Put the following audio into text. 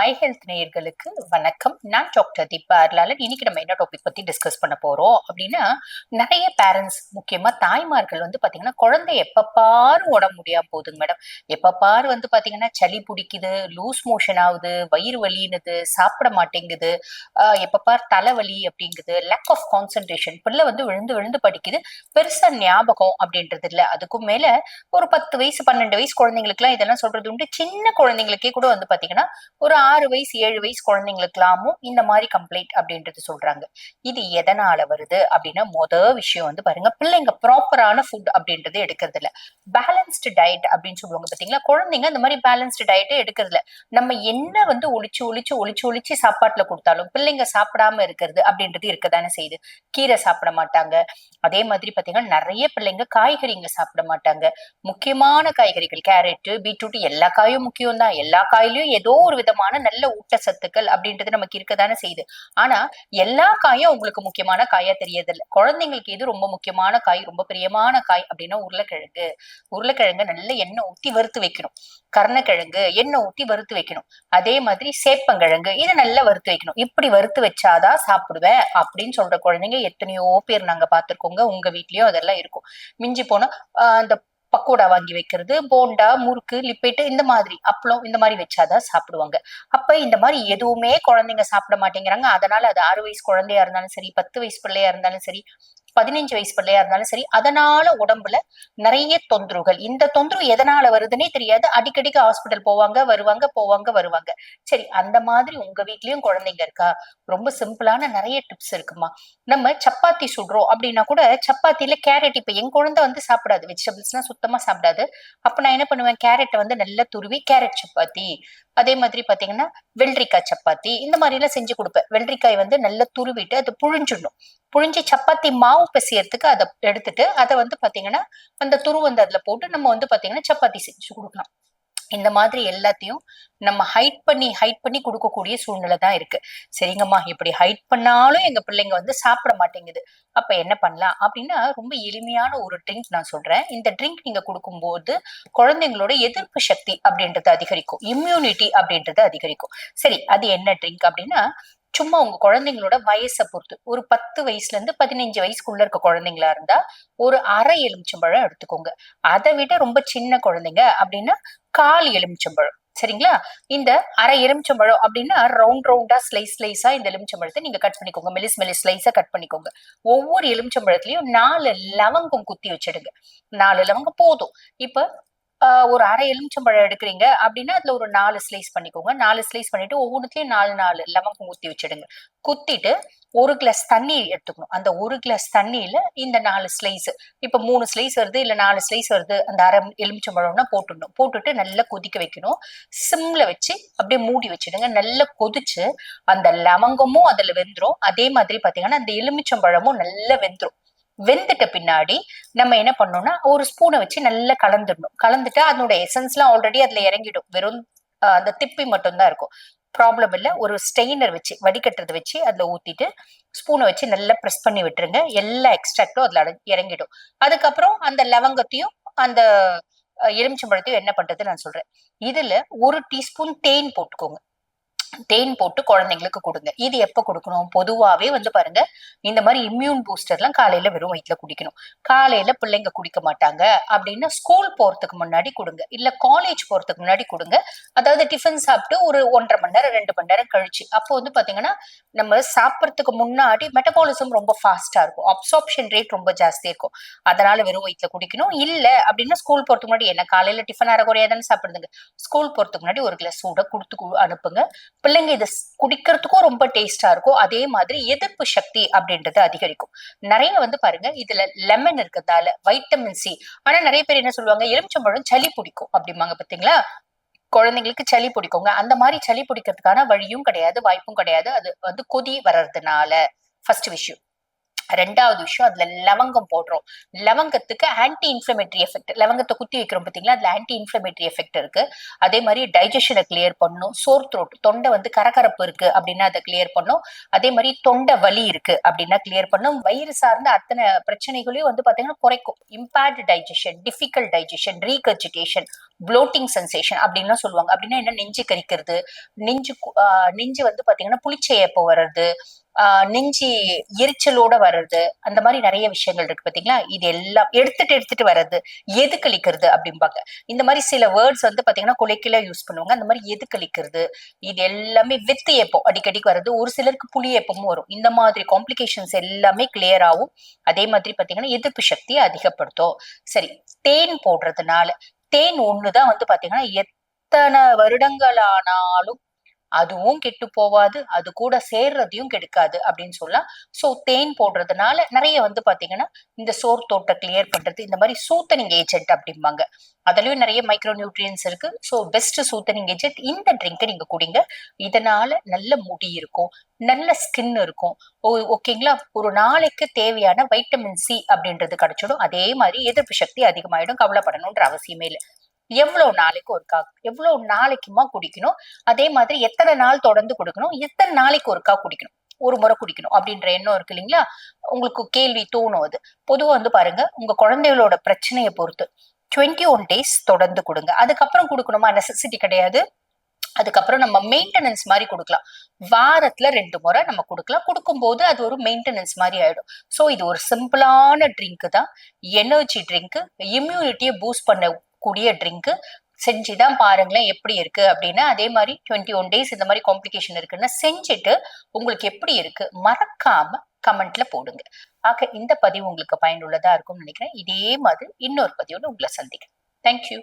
My health நேயர்களுக்கு வணக்கம். நான் டாக்டர் தீபா அர்லாலன். இன்னைக்கு நம்ம என்ன டாபிக் பத்தி டிஸ்கஸ் பண்ண போறோம் அப்படின்னா, நிறைய பேரண்ட்ஸ் முக்கியமா தாய்மார்கள் பாத்தீங்கன்னா குழந்தை எப்ப பாரு உடம்பு முடியாம போகுதுங்க மேடம். எப்ப பாரு பாத்தீங்கன்னா சளி பிடிக்குது, லூஸ் மோஷன் ஆகுது, வயிறு வலின்னுது, சாப்பிட மாட்டேங்குது, எப்ப பாரு தலைவலி அப்படிங்குது, லேக் ஆஃப் கான்சென்ட்ரேஷன், பிள்ளை விழுந்து விழுந்து படிக்குது, பெருசா ஞாபகம் அப்படின்றது இல்ல. அதுக்கும் மேல ஒரு 10 வயசு 12 வயசு குழந்தைங்களுக்கு எல்லாம் இதெல்லாம் சொல்றது உண்டு. சின்ன குழந்தைங்களுக்கே கூட பாத்தீங்கன்னா ஒரு 6 வயசு 7 வயசு குழந்தைங்களுக்கெல்லாமும் இந்த மாதிரி கம்ப்ளைண்ட் அப்படின்றது சொல்றாங்க. இது எதனால வருது அப்படின்னா, விஷயம் பாருங்க, பிள்ளைங்க ப்ராப்பரான ஃபுட் அப்படின்றது எடுக்கிறது இல்ல. பேலன்ஸ்டு டயட் அப்படின்னு சொல்லுவாங்க பாத்தீங்களா, குழந்தைங்க அந்த மாதிரி பேலன்ஸ்டு டயட்டே எடுக்கிறது இல்ல. நம்ம என்ன ஒளிச்சு சாப்பாட்டுல கொடுத்தாலும் பிள்ளைங்க சாப்பிடாம இருக்கிறது அப்படின்றது இருக்கதானே செய்யுது. கீரை சாப்பிட மாட்டாங்க. அதே மாதிரி பாத்தீங்கன்னா நிறைய பிள்ளைங்க காய்கறிங்க சாப்பிட மாட்டாங்க. முக்கியமான காய்கறிகள் கேரட், பீட்ரூட், எல்லா காயும் முக்கியம் தான். எல்லா காயிலையும் ஏதோ ஒரு விதமான நல்ல ஊட்டச்சத்துக்கள் அப்படின்றது நமக்கு இருக்கதானே செய்யுது. ஆனா எல்லா காயும் உங்களுக்கு முக்கியமான காயா தெரியதில்லை. குழந்தைங்களுக்கு எது ரொம்ப முக்கியமான காய், ரொம்ப பிரியமான காய் அப்படின்னா உருளைக்கிழங்கு. உருளைக்கிழங்கு நல்ல எண்ணெய் ஊத்தி வறுத்து வைக்கணும். கருணக்கிழங்கு எண்ணெய் ஊத்தி வறுத்து வைக்கணும். அதே மாதிரி சேப்பங்கிழங்கு இதை நல்லா வறுத்து வைக்கணும். இப்படி வறுத்து வச்சாதான் சாப்பிடுவேன் அப்படின்னு சொல்ற குழந்தைங்க எத்தனையோ பேர் நாங்க பார்த்திருக்கோங்க. உங்க வீட்லயும் அதெல்லாம் இருக்கும். மிஞ்சி போனா அந்த பக்கோடா வாங்கி வைக்கிறது, போண்டா, முறுக்கு, லிப்பேட்டு, இந்த மாதிரி அப்பளம் இந்த மாதிரி வச்சாதான் சாப்பிடுவாங்க. அப்ப இந்த மாதிரி எதுவுமே குழந்தைங்க சாப்பிட மாட்டேங்கிறாங்க. அதனால அது 6 வயசு குழந்தையா இருந்தாலும் சரி, 10 வயசு பிள்ளையா இருந்தாலும் சரி, 15 வயசு பிள்ளையா இருந்தாலும் சரி, அதனால உடம்புல நிறைய தொந்தரவுகள். இந்த தொந்தரவு எதனால வருதுன்னே தெரியாது. அடிக்கடிக்கு ஹாஸ்பிட்டல் போவாங்க வருவாங்க, போவாங்க வருவாங்க. சரி, அந்த மாதிரி உங்க வீட்லயும் குழந்தைங்க இருக்கா? ரொம்ப சிம்பிளான நிறைய டிப்ஸ் இருக்குமா. நம்ம சப்பாத்தி சுடுறோம் அப்படின்னா கூட சப்பாத்தில கேரட், இப்ப என் குழந்தை சாப்பிடாது, வெஜிடபிள்ஸ்லாம் சுத்தமா சாப்பிடாது. அப்ப நான் என்ன பண்ணுவேன், கேரட்டை நல்லா துருவி கேரட் சப்பாத்தி, அதே மாதிரி பாத்தீங்கன்னா வெள்ளரிக்காய் சப்பாத்தி, இந்த மாதிரி எல்லாம் செஞ்சு கொடுப்பேன். வெள்ளரிக்காய் நல்லா துருவிட்டு அதை புழிஞ்சிடணும். புழிஞ்சு சப்பாத்தி மாவு பிசையறதுக்கு அதை எடுத்துட்டு அதை பாத்தீங்கன்னா அந்த துரு அதுல போட்டு நம்ம பாத்தீங்கன்னா சப்பாத்தி செஞ்சு கொடுக்கலாம். இந்த மாதிரி எல்லாத்தையும் நம்ம ஹைட் பண்ணி கொடுக்கக்கூடிய சூழ்நிலை தான் இருக்கு. சரிங்கம்மா, இப்படி ஹைட் பண்ணாலும் எங்க பிள்ளைங்க சாப்பிட மாட்டேங்குது. அப்ப என்ன பண்ணலாம் அப்படின்னா, ரொம்ப எளிமையான ஒரு ட்ரிங்க் நான் சொல்றேன். இந்த ட்ரிங்க் நீங்க கொடுக்கும்போது குழந்தைங்களோட எதிர்ப்பு சக்தி அப்படின்றது அதிகரிக்கும், இம்யூனிட்டி அப்படின்றது அதிகரிக்கும். சரி, அது என்ன ட்ரிங்க் அப்படின்னா, சும்மா உங்க குழந்தைங்களோட வயசை பொறுத்து ஒரு 10 வயசுல இருந்து 15 வயசுக்குள்ள இருக்க குழந்தைங்களா இருந்தா ஒரு அரை எலுமிச்சம்பழம் எடுத்துக்கோங்க. அதை விட ரொம்ப சின்ன குழந்தைங்க அப்படின்னா 1/4 எலுமிச்சம்பழம். சரிங்களா? இந்த அரை எலுமிச்சம்பழம் அப்படின்னா ரவுண்டா ஸ்லைஸா இந்த எலுமிச்சம்பழத்தை நீங்க கட் பண்ணிக்கோங்க. மெலிஸ் ஸ்லைஸா கட் பண்ணிக்கோங்க. ஒவ்வொரு எலுமிச்சம்பழத்திலயும் 4 லவங்கம் குத்தி வச்சிடுங்க. 4 லவங்கம் போதும். இப்ப ஒரு அரை எலுமிச்சம்பழம் எடுக்கிறீங்க அப்படின்னா அதுல ஒரு 4 ஸ்லைஸ் பண்ணிக்கோங்க. 4 ஸ்லைஸ் பண்ணிட்டு ஒவ்வொன்றுலயும் 4 லவங்கம் ஊத்தி வச்சிடுங்க. குத்திட்டு 1 கிளாஸ் தண்ணி எடுத்துக்கணும். அந்த 1 கிளாஸ் தண்ணியில இந்த 4 ஸ்லைஸ், இப்ப 3 ஸ்லைஸ் வருது இல்ல 4 ஸ்லைஸ் வருது, அந்த அரை எலுமிச்சம்பழம்னா போட்டுடணும். போட்டுட்டு நல்லா கொதிக்க வைக்கணும். சிம்ல வச்சு அப்படியே மூடி வச்சிடுங்க. நல்லா கொதிச்சு அந்த லவங்கமும் அதுல வெந்துரும். அதே மாதிரி பாத்தீங்கன்னா அந்த எலுமிச்சம்பழமும் நல்லா வெந்துரும். வெந்துட்ட பின்னாடி நம்ம என்ன பண்ணோம்னா ஒரு ஸ்பூனை வச்சு நல்லா கலந்துடணும். கலந்துட்டா அதனோட எசன்ஸ் எல்லாம் ஆல்ரெடி அதுல இறங்கிடும். வெறும் அந்த திப்பி மட்டும்தான் இருக்கும். ப்ராப்ளம் இல்ல. ஒரு ஸ்டெயினர் வச்சு வடிகட்டுறது வச்சு அதுல ஊத்திட்டு ஸ்பூனை வச்சு நல்லா பிரஸ் பண்ணி விட்டுருங்க. எல்லா எக்ஸ்ட்ராக்டும் அதுல இறங்கிடும். அதுக்கப்புறம் அந்த லவங்கத்தையும் அந்த எலுமிச்சம்பழத்தையும் என்ன பண்றது நான் சொல்றேன். இதுல 1 டீஸ்பூன் தேன் போட்டுக்கோங்க. தேன் போட்டு குழந்தைங்களுக்கு கொடுங்க. இது எப்ப கொடுக்கணும், பொதுவாவே பாருங்க, இந்த மாதிரி இம்யூன் பூஸ்டர் எல்லாம் காலையில வெறும் வயிற்றுல குடிக்கணும். காலையில பிள்ளைங்க குடிக்க மாட்டாங்க அப்படின்னா ஸ்கூல் போறதுக்கு முன்னாடி கொடுங்க, இல்ல காலேஜ் போறதுக்கு முன்னாடி கொடுங்க. அதாவது டிஃபன் சாப்பிட்டு ஒரு 1.5 மணி நேரம் 2 மணி நேரம் கழிச்சு. அப்போ பாத்தீங்கன்னா நம்ம சாப்பிடறதுக்கு முன்னாடி மெட்டபாலிசம் ரொம்ப ஃபாஸ்டா இருக்கும், அப்சார்ப்ஷன் ரேட் ரொம்ப ஜாஸ்தி இருக்கும். அதனால வெறும் வயிற்றுல குடிக்கணும். இல்ல அப்படின்னா ஸ்கூல் போறதுக்கு முன்னாடி, என்ன காலையில டிஃபன் அரைகுறையா தானே சாப்பிடுதுங்க, ஸ்கூல் போறதுக்கு முன்னாடி 1 கிளாஸ் சூட கொடுத்து அனுப்புங்க. பிள்ளைங்க இதை குடிக்கிறதுக்கும் ரொம்ப டேஸ்டா இருக்கும். அதே மாதிரி எதிர்ப்பு சக்தி அப்படின்றது அதிகரிக்கும். நிறைய பாருங்க, இதுல லெமன் இருக்கிறதால வைட்டமின் சி. ஆனா நிறைய பேர் என்ன சொல்லுவாங்க, எலுமிச்சம்பழம் சளி பிடிக்கும் அப்படிம்பாங்க. பாத்தீங்களா, குழந்தைங்களுக்கு சளி பிடிக்குங்க. அந்த மாதிரி சளி பிடிக்கிறதுக்கான வழியும் கிடையாது, வாய்ப்பும் கிடையாது. அது கொதி வர்றதுனால ஃபர்ஸ்ட் விஷயம். 2வது விஷயம், அதுல லவங்கம் போடுறோம். லவங்கத்துக்கு ஆன்டி இன்ஃபிளமேட்டரி எஃபெக்ட். லவங்கத்தை குத்தி வைக்கிறோம் பாத்தீங்களா, அதுல ஆன்டி இன்ஃபிளமேட்டரி எஃபெக்ட் இருக்கு. அதே மாதிரி டைஜஷனை கிளியர் பண்ணும். சோர் த்ரோட், தொண்டை கரகரப்பு இருக்கு அப்படின்னா அதை கிளியர் பண்ணும். அதே மாதிரி தொண்டை வலி இருக்கு அப்படின்னா கிளியர் பண்ணும். வயிறு சார்ந்த அத்தனை பிரச்சனைகளையும் பாத்தீங்கன்னா குறைக்கும். Impaired digestion, difficult digestion, regurgitation, bloating sensation அப்படின்லாம் சொல்லுவாங்க. அப்படின்னா என்ன, நெஞ்சு கரிக்கிறது, நெஞ்சு வந்து பாத்தீங்கன்னா புளிச்சேப்பம் வர்றது, நெஞ்சு எரிச்சலோட வர்றது, அந்த மாதிரி நிறைய விஷயங்கள் இருக்கு பாத்தீங்களா. இது எல்லாம் எடுத்துட்டு எடுத்துட்டு வர்றது, எது கழிக்கிறது அப்படிம்பாங்க. இந்த மாதிரி சில வேர்ட்ஸ் வந்து பாத்தீங்கன்னா குலைக்கில யூஸ் பண்ணுவாங்க. அந்த மாதிரி எது கழிக்கிறது, இது எல்லாமே வித்து ஏப்பம் அடிக்கடிக்கு வர்றது, ஒரு சிலருக்கு புளி ஏப்பமும் வரும். இந்த மாதிரி காம்ப்ளிகேஷன்ஸ் எல்லாமே கிளியர் ஆகும். அதே மாதிரி பாத்தீங்கன்னா எதிர்ப்பு சக்தியை அதிகப்படுத்தும். சரி, தேன் போடுறதுனால, தேன் ஒண்ணுதான் வந்து பாத்தீங்கன்னா எத்தனை வருடங்கள் ஆனாலும் அதுவும் கெட்டு போவாது, அது கூட சேர்றதையும் கெடுக்காது அப்படின்னு சொல்லலாம். சோ தேன் போடுறதுனால நிறைய வந்து பாத்தீங்கன்னா இந்த சோர் தோட்ட கிளியர் பண்றது, இந்த மாதிரி சூத்தனிங் ஏஜென்ட் அப்படிம்பாங்க. அதுலயும் நிறைய மைக்ரோ நியூட்ரியன்ஸ் இருக்கு. சோ பெஸ்ட் சூத்தனிங் ஏஜென்ட் இந்த ட்ரிங்கை நீங்க குடிங்க. இதனால நல்ல முடி இருக்கும், நல்ல ஸ்கின் இருக்கும். ஓகேங்களா. ஒரு நாளைக்கு தேவையான வைட்டமின் சி அப்படின்றது கிடைச்சிடும். அதே மாதிரி எதிர்ப்பு சக்தி அதிகமாயிடும். கவலைப்படணும்ன்ற அவசியமே இல்லை. எவ்வளவு நாளைக்கு ஒருக்கா, எவ்வளவு நாளைக்குமா குடிக்கணும், அதே மாதிரி எத்தனை நாள் தொடர்ந்து குடிக்கணும், எத்தனை நாளைக்கு ஒருக்கா குடிக்கணும், ஒரு முறை குடிக்கணும் அப்படின்ற எண்ணம் இருக்கு இல்லைங்களா. உங்களுக்கு கேள்வி தோணும். அது பொதுவா வந்து பாருங்க, உங்க குழந்தைகளோட பிரச்சனையை பொறுத்து 21 days தொடர்ந்து கொடுங்க. அதுக்கப்புறம் கொடுக்கணுமா நெசசிட்டி கிடையாது. அதுக்கப்புறம் நம்ம மெயின்டெனன்ஸ் மாதிரி கொடுக்கலாம். வாரத்துல 2 முறை நம்ம கொடுக்கலாம். கொடுக்கும்போது அது ஒரு மெயின்டெனன்ஸ் மாதிரி ஆயிடும். சோ இது ஒரு சிம்பிளான ட்ரிங்க் தான். எனர்ஜி ட்ரிங்க், இம்யூனிட்டியை பூஸ்ட் பண்ணக்கூடிய ட்ரிங்க். செஞ்சுதான் பாருங்களேன் எப்படி இருக்கு அப்படின்னு. அதே மாதிரி 21 days இந்த மாதிரி காம்ப்ளிகேஷன் இருக்குன்னா செஞ்சுட்டு உங்களுக்கு எப்படி இருக்கு மறக்காம கமெண்ட்ல போடுங்க. ஆக இந்த பதிவு உங்களுக்கு பயனுள்ளதா இருக்கும்னு நினைக்கிறேன். இதே மாதிரி இன்னொரு பதிவோட உங்களை சந்திக்கிறேன். தேங்க்யூ.